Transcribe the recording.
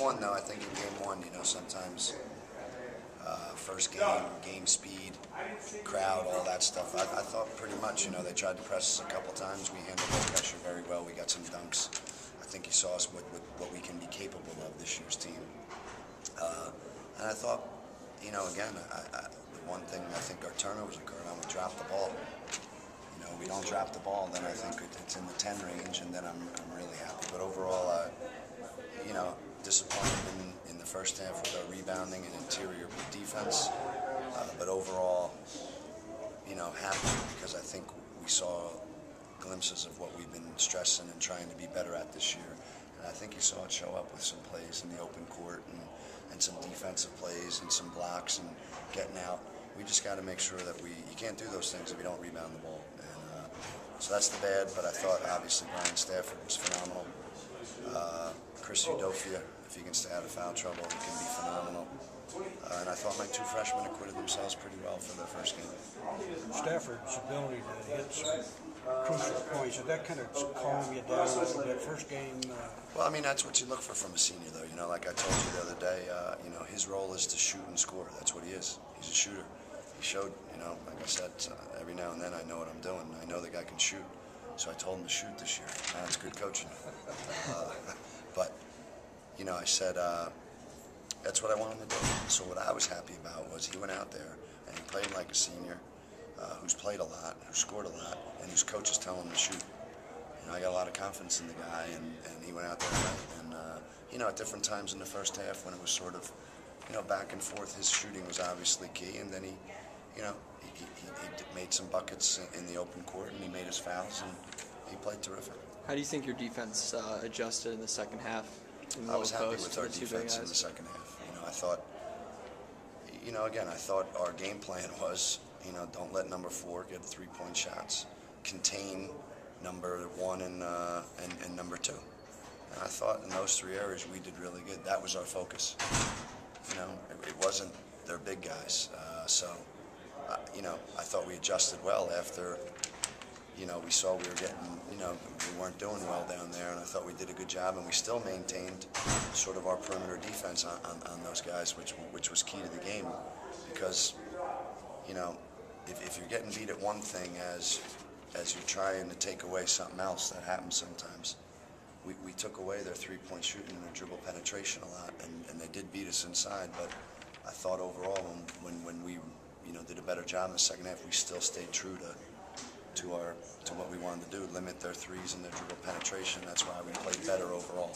one, though, I think in game one, you know, sometimes first game speed, crowd, all that stuff. I thought pretty much, you know, they tried to press us a couple times. We handled the pressure very well. We got some dunks. I think you saw us with what we can be capable of this year's team. And I thought, you know, again, the one thing I think our turnovers occurred on, we dropped the ball. You know, we don't drop the ball, then I think it's in the 10 range, and then I'm really happy. But overall, you know, disappointed in the first half with our rebounding and interior defense. But overall, you know, happy because I think we saw glimpses of what we've been stressing and trying to be better at this year. And I think you saw it show up with some plays in the open court and some defensive plays and some blocks and getting out. We just got to make sure that you can't do those things if you don't rebound the ball. And so that's the bad, but I thought obviously Brian Stafford was phenomenal. Chris Udofia, if he can stay out of foul trouble, he can be phenomenal. And I thought my two freshmen acquitted themselves pretty well for their first game. Stafford's ability to hit some crucial points, did that kind of calm you down a little bit? First game? Well, I mean, that's what you look for from a senior, though. You know, like I told you the other day, you know, his role is to shoot and score. That's what he is. He's a shooter. He showed, you know, like I said, every now and then I know what I'm doing. I know the guy can shoot. So I told him to shoot this year. That's good coaching. But, you know, I said, that's what I want him to do. So what I was happy about was he went out there and he played like a senior who's played a lot, who scored a lot, and whose coach is telling him to shoot. You know, I got a lot of confidence in the guy, and he went out there and you know, at different times in the first half when it was sort of, you know, back and forth, his shooting was obviously key, and then he, you know, he made some buckets in the open court, and he made his fouls, and he played terrific. How do you think your defense adjusted in the second half? I was happy with our defense in the second half. You know, I thought, you know, again, I thought our game plan was, you know, don't let number 4 get 3-point shots, contain number 1 and number 2. And I thought in those 3 areas we did really good. That was our focus. You know, it wasn't their big guys. You know, I thought we adjusted well after, you know, we saw we were getting, you know, we weren't doing well down there, and I thought we did a good job, and we still maintained sort of our perimeter defense on those guys, which was key to the game, because, you know, if you're getting beat at one thing as you're trying to take away something else, that happens sometimes. We took away their 3-point shooting and their dribble penetration a lot, and they did beat us inside, but I thought overall when we, you know, did a better job in the second half, we still stayed true to what we wanted to do, limit their threes and their dribble penetration. That's why we played better overall.